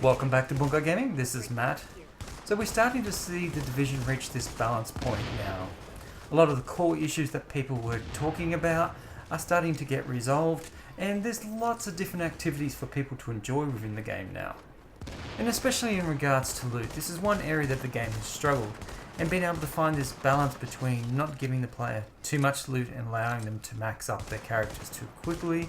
Welcome back to BunkaiGaming, this is Matt. So we're starting to see the Division reach this balance point now. A lot of the core issues that people were talking about are starting to get resolved, and there's lots of different activities for people to enjoy within the game now. And especially in regards to loot, this is one area that the game has struggled, and being able to find this balance between not giving the player too much loot and allowing them to max up their characters too quickly,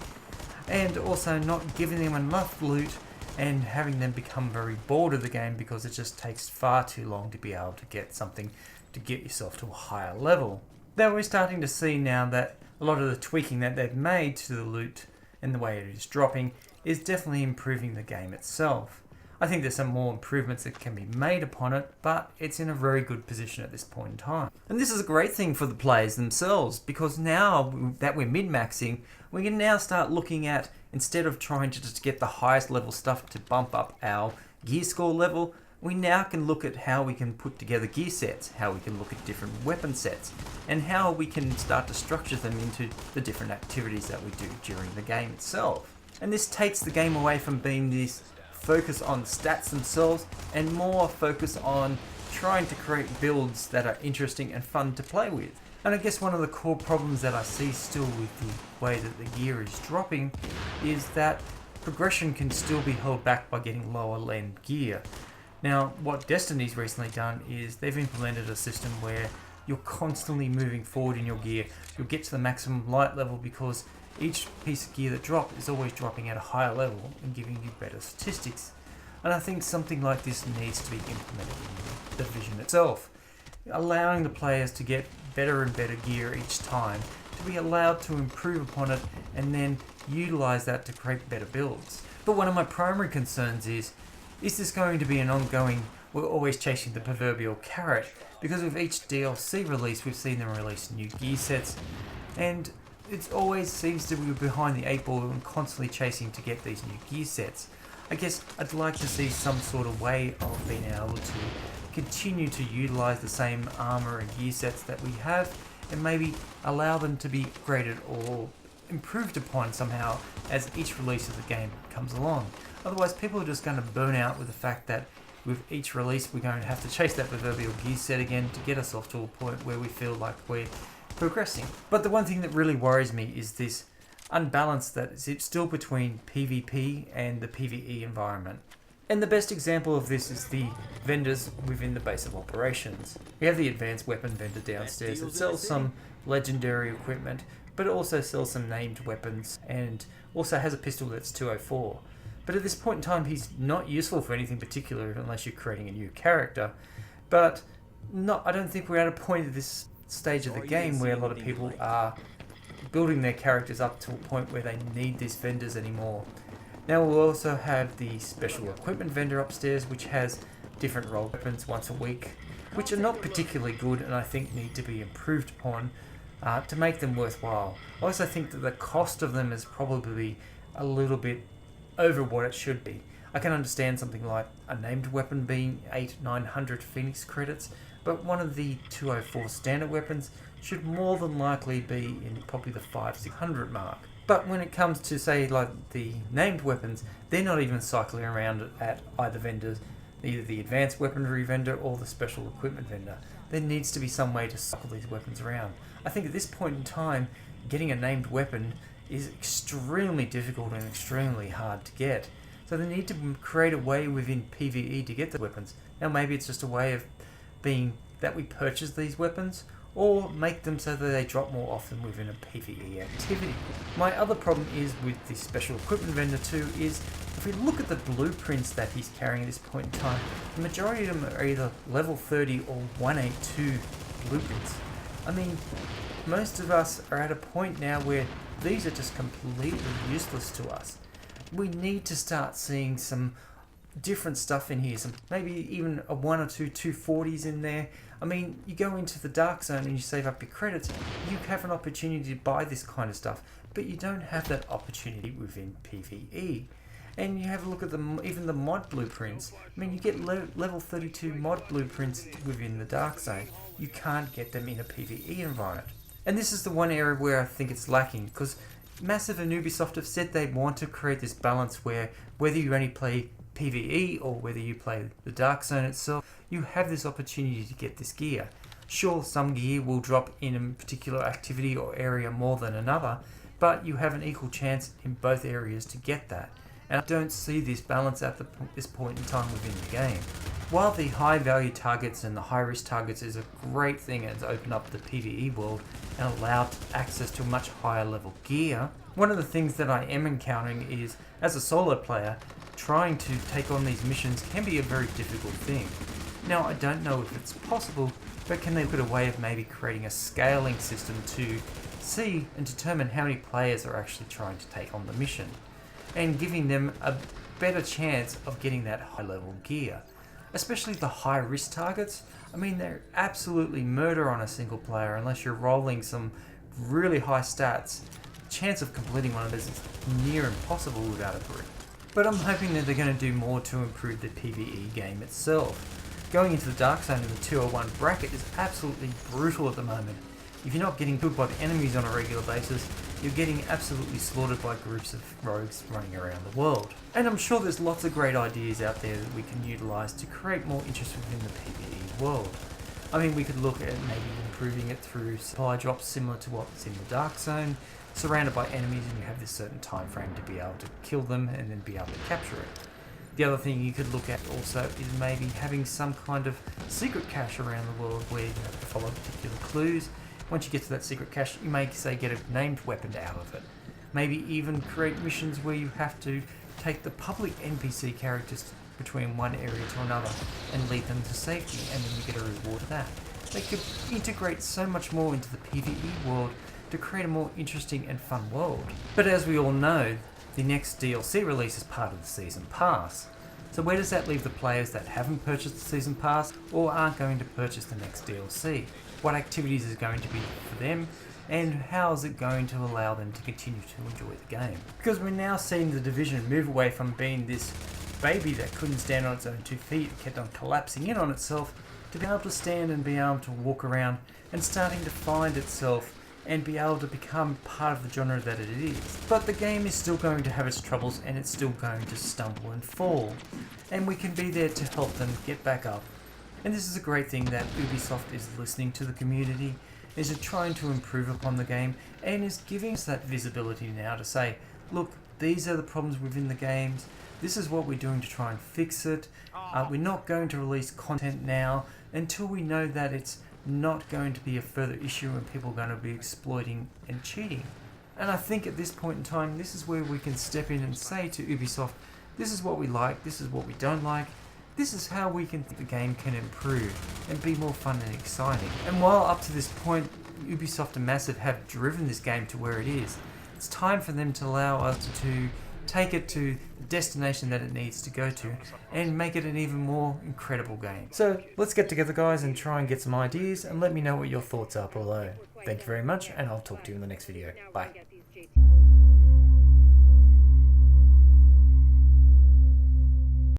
and also not giving them enough loot and having them become very bored of the game because it just takes far too long to be able to get something to get yourself to a higher level. Though we're starting to see now that a lot of the tweaking that they've made to the loot and the way it is dropping is definitely improving the game itself. I think there's some more improvements that can be made upon it, but it's in a very good position at this point in time. And this is a great thing for the players themselves, because now that we're min-maxing, we can now start looking at, instead of trying to just get the highest level stuff to bump up our gear score level, we now can look at how we can put together gear sets, how we can look at different weapon sets, and how we can start to structure them into the different activities that we do during the game itself. And this takes the game away from being this focus on stats themselves and more focus on trying to create builds that are interesting and fun to play with. And I guess one of the core problems that I see still with the way that the gear is dropping is that progression can still be held back by getting lower end gear. Now, what Destiny's recently done is they've implemented a system where you're constantly moving forward in your gear. You'll get to the maximum light level because each piece of gear that drops is always dropping at a higher level and giving you better statistics. And I think something like this needs to be implemented in the Division itself, allowing the players to get better and better gear each time, to be allowed to improve upon it and then utilize that to create better builds. But one of my primary concerns is this going to be an ongoing, we're always chasing the proverbial carrot? Because with each DLC release, we've seen them release new gear sets, and it always seems to be behind the 8 ball and constantly chasing to get these new gear sets. I guess I'd like to see some sort of way of being able to continue to utilize the same armor and gear sets that we have, and maybe allow them to be upgraded or improved upon somehow as each release of the game comes along. Otherwise, people are just going to burn out with the fact that with each release we're going to have to chase that proverbial gear set again to get ourselves to a point where we feel like we're progressing. But the one thing that really worries me is this unbalance that is still between PvP and the PvE environment. And the best example of this is the vendors within the base of operations. We have the advanced weapon vendor downstairs that sells some legendary equipment, but it also sells some named weapons and also has a pistol that's 204. But at this point in time, he's not useful for anything particular unless you're creating a new character. But I don't think we're at a point of this stage of the game where a lot of people are building their characters up to a point where they need these vendors anymore. Now we'll also have the special equipment vendor upstairs, which has different role weapons once a week, which are not particularly good and I think need to be improved upon to make them worthwhile. I also think that the cost of them is probably a little bit over what it should be. I can understand something like a named weapon being 800-900 Phoenix credits, but one of the 204 standard weapons should more than likely be in probably the 500-600 mark. But when it comes to, say, like the named weapons, they're not even cycling around at either vendors, either the advanced weaponry vendor or the special equipment vendor. There needs to be some way to cycle these weapons around. I think at this point in time, getting a named weapon is extremely difficult and extremely hard to get. So they need to create a way within PvE to get the weapons. Now maybe it's just a way of being that we purchase these weapons, or make them so that they drop more often within a PvE activity. My other problem is with the special equipment vendor too is, if we look at the blueprints that he's carrying at this point in time, the majority of them are either level 30 or 182 blueprints. I mean, most of us are at a point now where these are just completely useless to us. We need to start seeing some different stuff in here, some maybe even a 1 or 2 240s in there. I mean, you go into the dark zone and you save up your credits, you have an opportunity to buy this kind of stuff, but you don't have that opportunity within PvE. And you have a look at even the mod blueprints. I mean, you get level 32 mod blueprints within the dark zone. You can't get them in a PvE environment. And this is the one area where I think it's lacking, because Massive and Ubisoft have said they want to create this balance where whether you only play PvE or whether you play the Dark Zone itself, you have this opportunity to get this gear. Sure, some gear will drop in a particular activity or area more than another, but you have an equal chance in both areas to get that. And I don't see this balance at this point in time within the game. While the high value targets and the high risk targets is a great thing and it's opened up the PvE world and allowed access to much higher level gear, one of the things that I am encountering is, as a solo player, trying to take on these missions can be a very difficult thing. Now, I don't know if it's possible, but can they look at a way of maybe creating a scaling system to see and determine how many players are actually trying to take on the mission, and giving them a better chance of getting that high level gear. Especially the high risk targets, I mean, they're absolutely murder on a single player unless you're rolling some really high stats. The chance of completing one of those is near impossible without a grip. But I'm hoping that they're going to do more to improve the PvE game itself. Going into the Dark Zone in the 201 bracket is absolutely brutal at the moment. If you're not getting killed by the enemies on a regular basis, you're getting absolutely slaughtered by groups of rogues running around the world. And I'm sure there's lots of great ideas out there that we can utilise to create more interest within the PvE world. I mean, we could look at maybe improving it through supply drops similar to what's in the Dark Zone, surrounded by enemies, and you have this certain time frame to be able to kill them and then be able to capture it. The other thing you could look at also is maybe having some kind of secret cache around the world where you have to follow particular clues. Once you get to that secret cache, you may, say, get a named weapon out of it. Maybe even create missions where you have to take the public NPC characters between one area to another and lead them to safety, and then you get a reward for that. They could integrate so much more into the PvE world to create a more interesting and fun world. But as we all know, the next DLC release is part of the Season Pass. So where does that leave the players that haven't purchased the Season Pass or aren't going to purchase the next DLC? What activities is going to be for them, and how is it going to allow them to continue to enjoy the game? Because we're now seeing the Division move away from being this baby that couldn't stand on its own 2 feet, kept on collapsing in on itself, to be able to stand and be able to walk around and starting to find itself and be able to become part of the genre that it is. But the game is still going to have its troubles, and it's still going to stumble and fall, and we can be there to help them get back up. And this is a great thing that Ubisoft is listening to the community, is trying to improve upon the game, and is giving us that visibility now to say, look, these are the problems within the games, this is what we're doing to try and fix it. We're not going to release content now until we know that it's not going to be a further issue and people are going to be exploiting and cheating. And I think at this point in time, this is where we can step in and say to Ubisoft, this is what we like, this is what we don't like, this is how we can think the game can improve and be more fun and exciting. And while up to this point, Ubisoft and Massive have driven this game to where it is, it's time for them to allow us to take it to the destination that it needs to go to and make it an even more incredible game. So let's get together, guys, and try and get some ideas, and let me know what your thoughts are below. Thank you very much, and I'll talk to you in the next video. Bye.